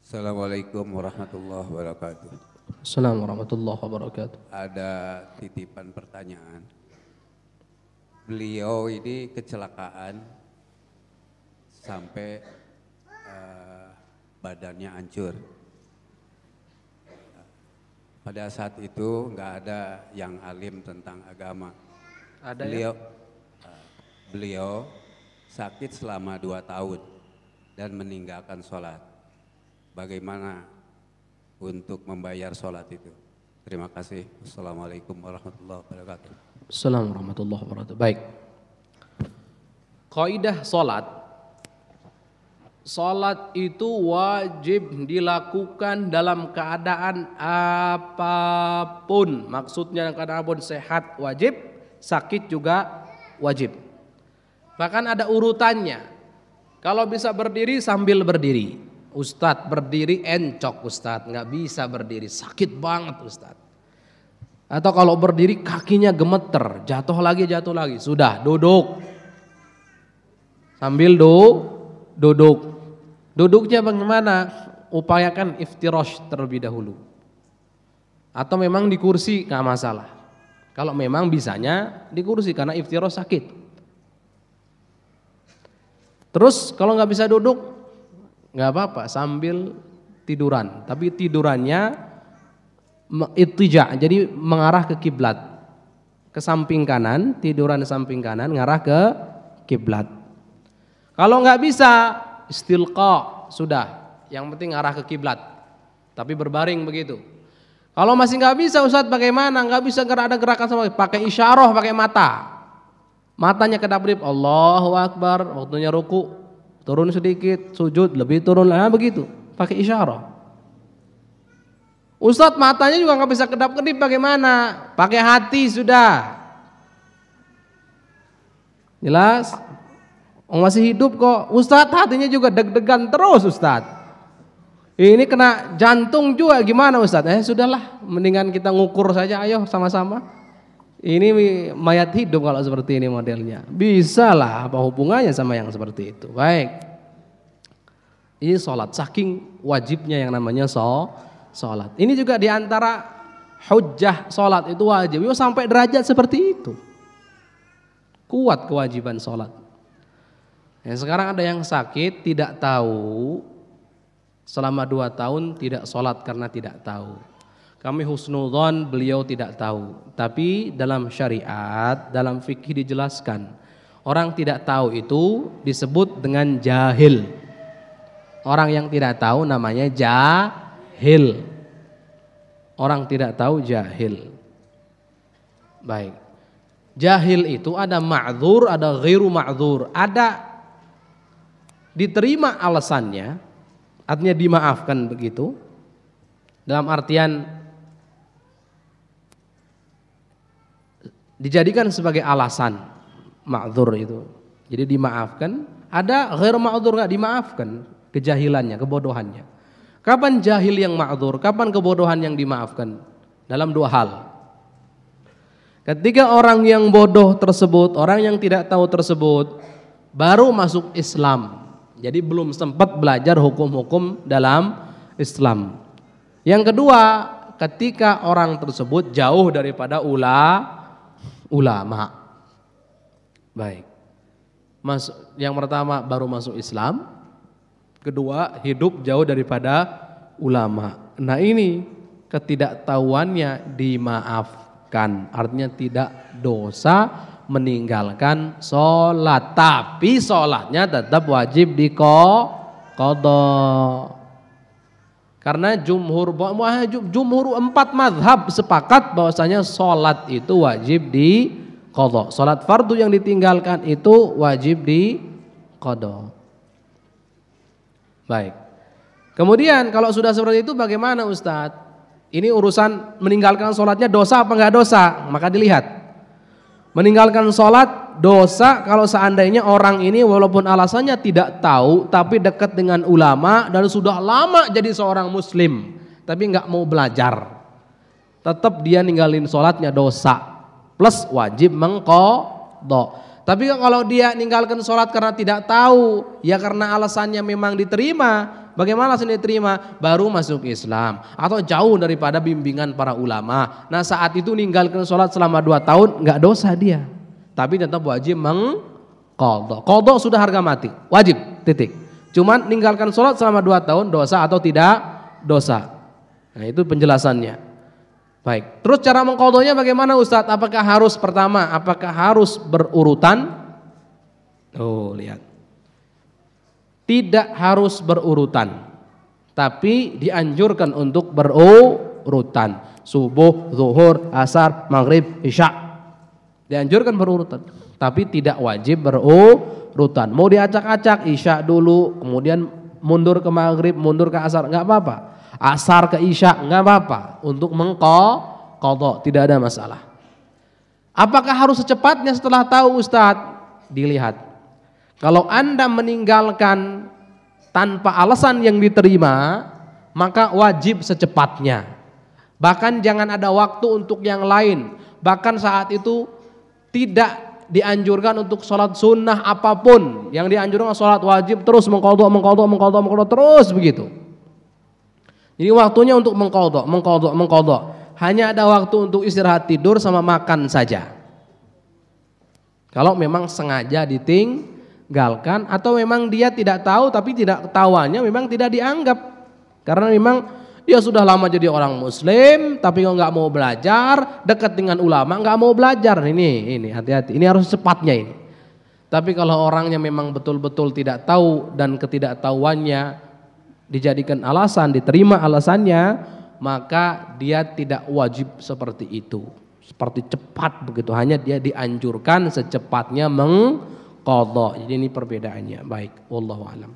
Assalamualaikum warahmatullahi wabarakatuh. Assalamualaikum warahmatullahi wabarakatuh. Ada titipan pertanyaan. Beliau ini kecelakaan sampai badannya hancur. Pada saat itu nggak ada yang alim tentang agama. Beliau sakit selama 2 tahun dan meninggalkan sholat. Bagaimana untuk membayar sholat itu? Terima kasih. Assalamualaikum warahmatullahi wabarakatuh. Assalamualaikum warahmatullahi wabarakatuh. Baik. Kaidah Salat itu wajib dilakukan dalam keadaan apapun. Maksudnya keadaan apapun, sehat wajib, sakit juga wajib. Bahkan ada urutannya. Kalau bisa berdiri sambil berdiri. Ustadz berdiri encok Ustadz, nggak bisa berdiri, sakit banget Ustadz. Atau kalau berdiri kakinya gemeter, jatuh lagi, sudah duduk. Sambil duduk. Duduknya bagaimana? Upayakan iftirash terlebih dahulu. Atau memang di kursi nggak masalah. Kalau memang bisanya di kursi karena iftirash sakit. Terus kalau nggak bisa duduk, nggak apa-apa sambil tiduran. Tapi tidurannya ittija, jadi mengarah ke kiblat, ke samping kanan, tiduran samping kanan, ngarah ke kiblat. Kalau nggak bisa istilqa, sudah, yang penting arah ke kiblat, tapi berbaring begitu. Kalau masih nggak bisa Ustadz bagaimana? Nggak bisa ada gerakan sama, pakai isyarah, pakai mata. Matanya kedap-kedip, Allahu Akbar, waktunya ruku, turun sedikit, sujud, lebih turun, begitu, pakai isyarah. Ustadz matanya juga nggak bisa kedap-kedip, bagaimana? Pakai hati sudah. Jelas? Masih hidup kok. Ustadz hatinya juga deg-degan terus Ustadz. Ini kena jantung juga gimana Ustadz? Sudahlah, mendingan kita ngukur saja, ayo sama-sama. Ini mayat hidup kalau seperti ini modelnya. Bisa lah, apa hubungannya sama yang seperti itu. Baik. Ini sholat, saking wajibnya yang namanya sholat. Ini juga diantara hujjah sholat itu wajib. Sampai derajat seperti itu. Kuat kewajiban sholat. Sekarang ada yang sakit tidak tahu, selama 2 tahun tidak sholat karena tidak tahu. Kami husnudzon beliau tidak tahu. Tapi dalam syariat, dalam fikih dijelaskan, orang tidak tahu itu disebut dengan jahil. Orang yang tidak tahu namanya jahil. Orang tidak tahu jahil. Baik. Jahil itu ada ma'dzur, ada ghairu ma'dzur. Ada diterima alasannya, artinya dimaafkan begitu. Dalam artian dijadikan sebagai alasan ma'dzur itu. Jadi dimaafkan, ada ghairu ma'dzur enggak dimaafkan, kejahilannya, kebodohannya. Kapan jahil yang ma'dzur, kapan kebodohan yang dimaafkan? Dalam 2 hal. Ketika orang yang bodoh tersebut, orang yang tidak tahu tersebut baru masuk Islam. Jadi belum sempat belajar hukum-hukum dalam Islam. Yang kedua, ketika orang tersebut jauh daripada ulama. Baik. Yang pertama baru masuk Islam. Kedua, hidup jauh daripada ulama. Nah ini ketidaktahuannya dimaafkan. Artinya tidak dosa meninggalkan sholat, tapi sholatnya tetap wajib diqadha. Karena jumhur 4 mazhab sepakat bahwasanya sholat itu wajib diqadha. Sholat fardu yang ditinggalkan itu wajib diqadha. Baik. Kemudian kalau sudah seperti itu bagaimana Ustadz? Ini urusan meninggalkan sholatnya dosa apa enggak dosa? Maka dilihat. Meninggalkan sholat dosa kalau seandainya orang ini walaupun alasannya tidak tahu tapi dekat dengan ulama dan sudah lama jadi seorang muslim tapi nggak mau belajar, tetap dia ninggalin sholatnya dosa plus wajib mengqadha. Tapi kalau dia ninggalkan sholat karena tidak tahu, ya karena alasannya memang diterima, Bagaimana langsung diterima? Baru masuk Islam atau jauh daripada bimbingan para ulama. Nah saat itu ninggalkan sholat selama 2 tahun nggak dosa dia, tapi tetap wajib mengqadha. Qadha sudah harga mati, wajib, titik. Cuman ninggalkan sholat selama 2 tahun dosa atau tidak dosa. Nah itu penjelasannya. Baik, terus cara mengqadhanya bagaimana Ustadz? Apakah harus pertama, apakah harus berurutan? Oh lihat, tidak harus berurutan, tapi dianjurkan untuk berurutan. Subuh, zuhur, asar, maghrib, isya, dianjurkan berurutan, tapi tidak wajib berurutan. Mau diacak-acak, isya dulu, kemudian mundur ke maghrib, mundur ke asar, nggak apa-apa. Asar ke isya nggak apa-apa, untuk mengqadha tidak ada masalah. Apakah harus secepatnya setelah tahu Ustadz? Dilihat. Kalau Anda meninggalkan tanpa alasan yang diterima, maka wajib secepatnya. Bahkan jangan ada waktu untuk yang lain. Bahkan saat itu tidak dianjurkan untuk sholat sunnah apapun. Yang dianjurkan sholat wajib terus mengqadha terus begitu. Jadi waktunya untuk mengqadha. Hanya ada waktu untuk istirahat tidur sama makan saja. Kalau memang sengaja ditinggalkan atau memang dia tidak tahu, tapi tidak ketahuannya memang tidak dianggap. Karena memang dia sudah lama jadi orang muslim tapi nggak mau belajar, dekat dengan ulama nggak mau belajar. Ini hati-hati, ini harus cepatnya ini. Tapi kalau orangnya memang betul-betul tidak tahu dan ketidaktahuannya dijadikan alasan, diterima alasannya, maka dia tidak wajib seperti itu, seperti cepat begitu. Hanya dia dianjurkan secepatnya mengqadha. Jadi ini perbedaannya. Baik, wallahu a'lam.